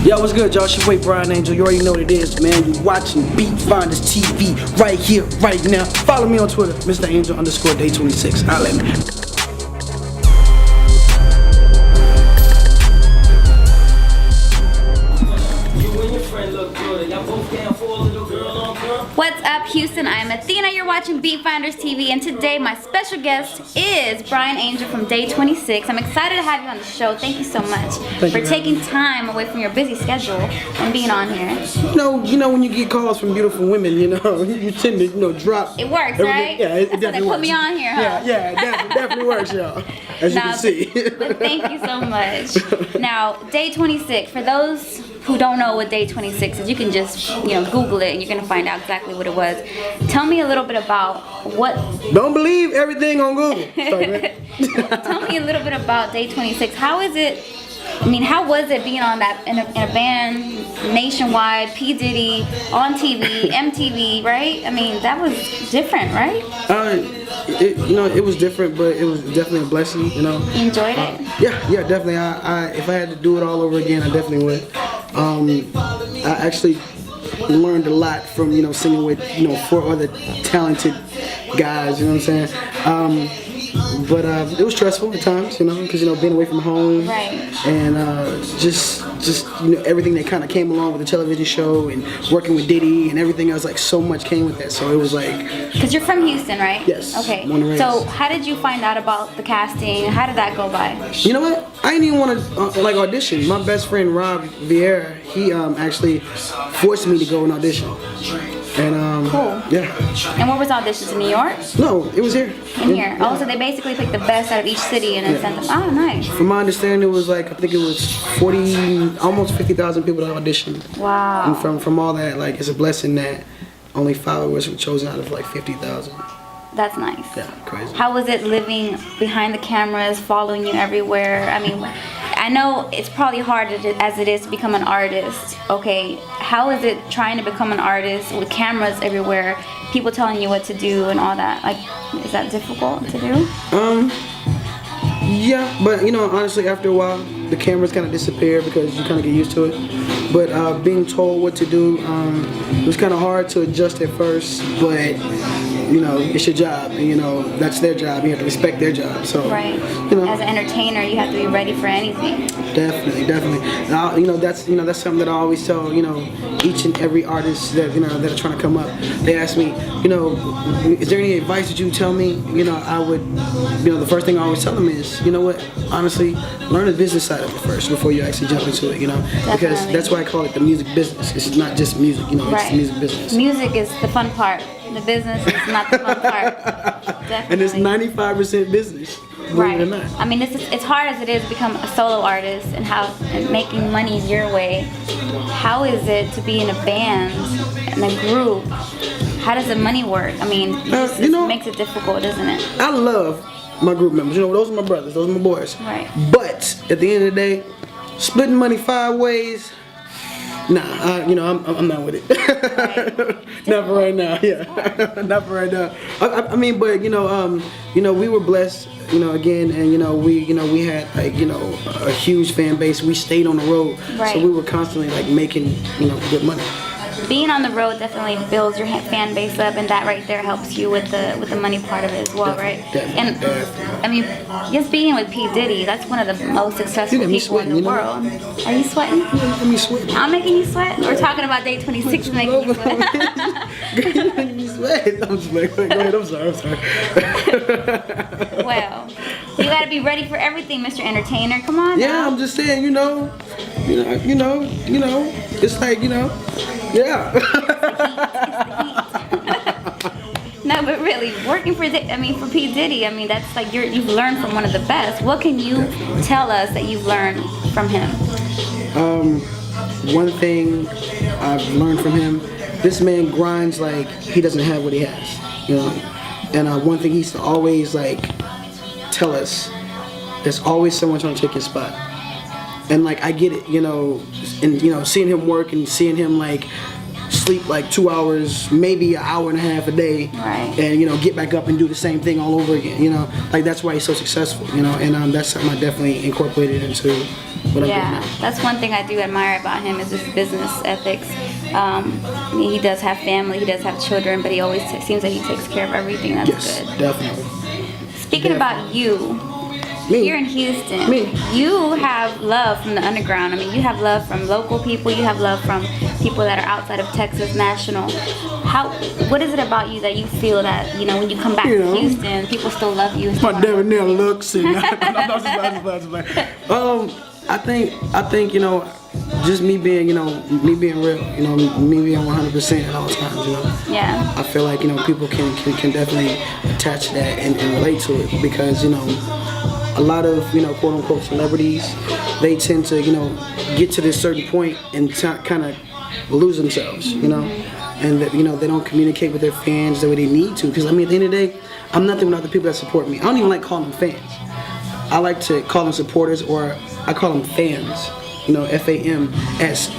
Yo, what's good, y'all? It's your boy Brian Angel. You already know what it is, man. You're watching Beat Finders TV right here, right now. Follow me on Twitter, Mr. Angel_Day26. Holla at me. What's up, Houston? I'm Athena. You're watching Beat Finders TV, and today my special guest is Brian Angel from Day26. I'm excited to have you on the show. Thank you so much for taking time away from your busy schedule and being on here. You know when you get calls from beautiful women, you tend to, drop. It works, right? Yeah, it That's definitely why they put works. me on here, huh? Yeah, it definitely works, y'all. As you can see. But thank you so much. Now, Day26, for those who don't know what Day26 is, you can just, Google it and you're gonna find out exactly what it was. Tell me a little bit about what. Don't believe everything on Google. Tell me a little bit about Day26. How is it? How was it being on that in a band nationwide, P Diddy on TV, MTV, right? That was different, right? It was different, but it was definitely a blessing. You enjoyed it? Yeah, definitely. If I had to do it all over again, I definitely would. I actually learned a lot from singing with 4 other talented guys. You know what I'm saying? But it was stressful at times, because being away from home, right, and just everything that kind of came along with the television show and working with Diddy and everything else, like so much came with that. So it was like. Because you're from Houston, right? Yes. Okay. So how did you find out about the casting? How did that go by? You know what? I didn't even want to audition. My best friend Rob Vieira, he actually forced me to go and audition. And cool. Yeah. And where was auditions, in New York? No, it was here. Here. Oh, so they basically picked the best out of each city and then sent them. Oh, nice. From my understanding, it was I think it was 40, almost 50,000 people that auditioned. Wow. And from all that, it's a blessing that only 5 of us were chosen out of 50,000. That's nice. Yeah, crazy. How was it living behind the cameras, following you everywhere? I know it's probably hard as it is to become an artist. Okay, how is it trying to become an artist with cameras everywhere, people telling you what to do and all that? Is that difficult to do? Yeah, but honestly, after a while, the cameras kind of disappear because you kind of get used to it. But being told what to do, it was kind of hard to adjust at first, but it's your job, and that's their job. You have to respect their job. So, right. As an entertainer, you have to be ready for anything. Definitely. That's something that I always tell each and every artist that that are trying to come up. They ask me, is there any advice that you tell me? I would, the first thing I always tell them is, honestly, learn the business side of it first before you actually jump into it. Because that's why I call it the music business. It's not just music. It's the music business. Music is the fun part. The business is not the fun part. Definitely. And it's 95% business. Right. It's hard as it is to become a solo artist and making money your way. How is it to be in a band and a group? How does the money work? It makes it difficult, doesn't it? I love my group members. Those are my brothers. Those are my boys. Right. But at the end of the day, splitting money 5 ways. Nah, I'm not with it. Right. Not for right now. Yeah, not for right now. But we were blessed. Again, and we had a huge fan base. We stayed on the road, right. So we were constantly making good money. Being on the road definitely builds your fan base up, and that right there helps you with the money part of it as well, right? Definitely. And just being with P Diddy, that's one of the most successful people in the world. Are you sweating? I'm sweating. I'm making you sweat? We're talking about Day26 making you sweat. You're making me sweat. I'm just go ahead. I'm sorry. Well, you gotta be ready for everything, Mr. Entertainer. Come on. Yeah, now. I'm just saying. It's yeah. No, but really, working for P Diddy, that's you've learned from one of the best. What can you tell us that you've learned from him? One thing I've learned from him, this man grinds like he doesn't have what he has, And one thing he used to always tell us, there's always someone trying to take your spot. And I get it, and seeing him work and seeing him sleep like 2 hours, maybe an hour and a half a day, Right. and get back up and do the same thing all over again. Like that's why he's so successful. And that's something I definitely incorporated into what I'm doing Yeah, now. that's one thing I do admire about him is his business ethics. He does have family, he does have children, but he always seems like he takes care of everything. That's Yes, good. definitely. Speaking about you, Me. here in Houston, Me. you have love from the underground. I mean, you have love from local people. You have love from people that are outside of Texas, national. What is it about you that you feel that when you come back to Houston, people still love you? My debonair looks and I think just me being me being real, me being 100% at all times. Yeah. I feel like people can definitely attach to that and relate to it because a lot of quote unquote celebrities, they tend to get to this certain point and kind of lose themselves, and that they don't communicate with their fans the way they need to. Because at the end of the day, I'm nothing without the people that support me. I don't even like calling them fans. I like to call them supporters, or I call them fans. FAMS.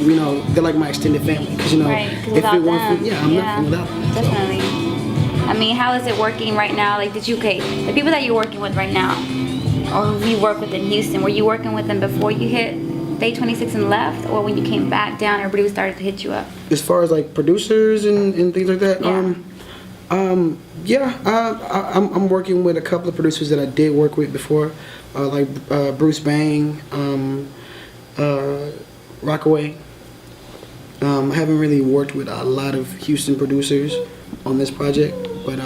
They're like my extended family. Because Right, 'cause if without it weren't them, for I'm nothing without them. So. Definitely. I mean, how is it working right now? Like, the people that you're working with right now, or who you work with in Houston, were you working with them before you hit Day 26 and left, or when you came back down, everybody started to hit you up? As far as like producers and things like that, Yeah. I'm working with a couple of producers that I did work with before, like Bruce Bang, Rockaway. I haven't really worked with a lot of Houston producers on this project, but I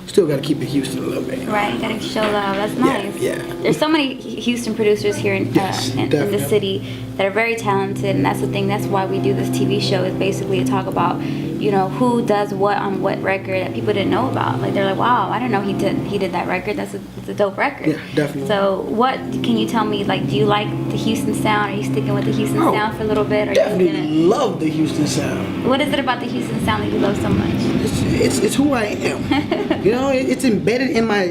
still got to keep it Houston a little bit. Right, gotta show love. That's nice. Yeah. There's so many Houston producers here in the definitely. city that are very talented, and that's the thing. That's why we do this TV show, is basically to talk about, who does what on what record that people didn't know about. Like, they're like, wow, I didn't know he did that record. It's a dope record. Yeah, definitely. So what can you tell me? Like, do you like the Houston sound? Are you sticking with the Houston sound for a little bit? Or Definitely love the Houston sound. What is it about the Houston sound that you love so much? It's who I am. It's embedded in my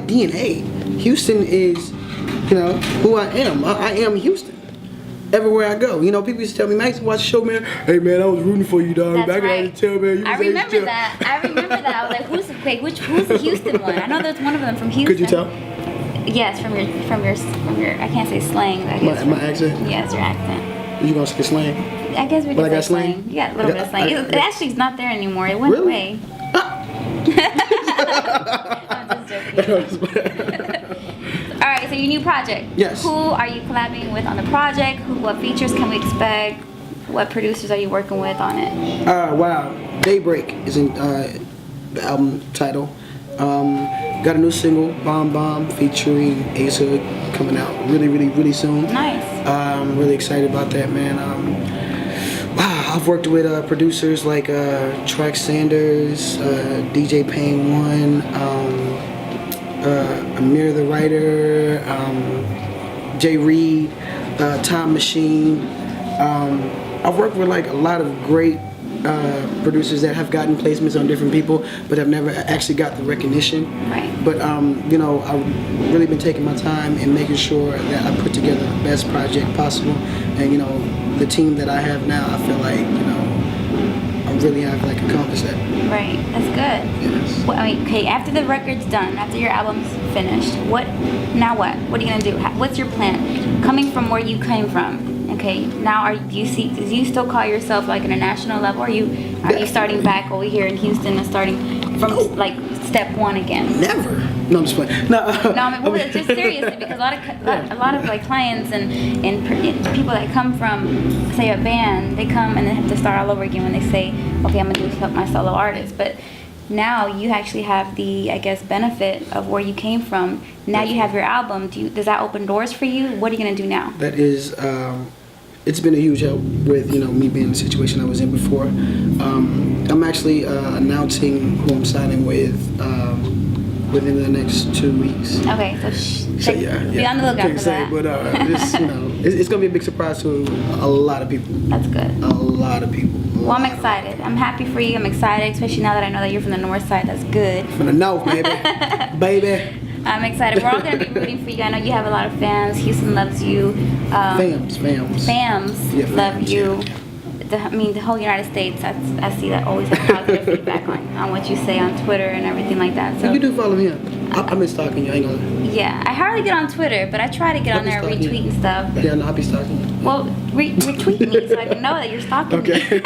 DNA. Houston is, who I am. I am Houston. Everywhere I go, people used to tell me, "Man, I used to watch the show, man. Hey, man, I was rooting for you, dog. That's Back right. in the tell, man, you I was remember H-Town." that. I was like, who's the Houston one? I know there's one of them from Houston. Could you tell? Yes, from your I can't say slang. I guess My accent? Yes, your accent. You gonna say slang? I guess we But I can got say slang? slang. Yeah, a little bit of slang. It actually is not there anymore. It went Really? away. I'm just joking. All right, so your new project. Yes. Who are you collabing with on the project? What features can we expect? What producers are you working with on it? Wow. Daybreak is in the album title. Got a new single, Bomb Bomb, featuring Ace Hood, coming out really soon. Nice. I'm really excited about that, man. Wow, I've worked with producers like Trax Sanders, DJ Payne One, Amir the Writer, Jay Reed, Time Machine. I've worked with like a lot of great producers that have gotten placements on different people, but have never actually got the recognition. Right. But I've really been taking my time and making sure that I put together the best project possible. And the team that I have now, I feel like I really have like accomplished that. Right, that's good. Yes. Well, okay, after the record's done, after your album's finished, what are you gonna do? What's your plan? Coming from where you came from, okay, now do you still call yourself like in a national level? Are you starting back over here in Houston and starting from like step one again? Never. No, I'm just playing. No, No, I mean, well, just seriously, because a lot of like clients and people that come from, say, a band, they come and they have to start all over again when they say, okay, I'm gonna do my solo artist. But now you actually have the, I guess, benefit of where you came from. Now you have your album. Does that open doors for you? What are you gonna do now? that is, it's been a huge help with me being in the situation I was in before. I'm actually announcing who I'm signing with within the next 2 weeks. Okay, so Yeah. be on the lookout Can't for say, that. but it's gonna be a big surprise to a lot of people. That's good. A lot of people. Well, I'm excited. I'm happy for you. I'm excited, especially now that I know that you're from the north side. That's good. From the north, baby. Baby. I'm excited. We're all going to be rooting for you. I know you have a lot of fans. Houston loves you. Fams. Fams Yeah, love fams, you. yeah. the whole United States, I see that always have positive feedback on what you say on Twitter and everything like that. So You do follow me up. I've been stalking you. I ain't gonna lie. yeah, I hardly get on Twitter, but I try to get on there I'll be stalking you. retweeting stuff. Yeah, no, I'll be stalking you. Well, retweet me so I can know that you're stalking me. Okay.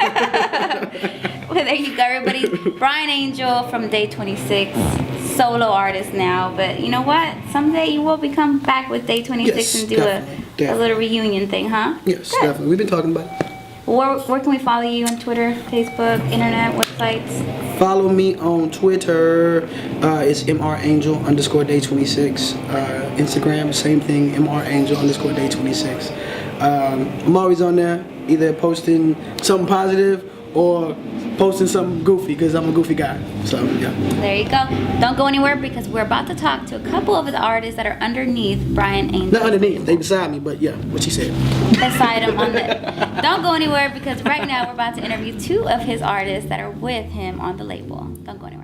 Well, there you go, everybody. Brian Angel from Day 26, solo artist now. But you know what? Someday you will be come back with Day 26 Yes, and do definitely. a little reunion thing, huh? Yes, Good. definitely. We've been talking about it. Where can we follow you on Twitter, Facebook, internet, websites? Follow me on Twitter. It's MrAngel_day26. Instagram, same thing, MrAngel_day26. I'm always on there, either posting something positive or posting something goofy, because I'm a goofy guy. So, yeah. There you go. Don't go anywhere because we're about to talk to a couple of the artists that are underneath Brian Angel. Not underneath, they beside me, but yeah, what she said. Beside him on the. Don't go anywhere because right now we're about to interview two of his artists that are with him on the label. Don't go anywhere.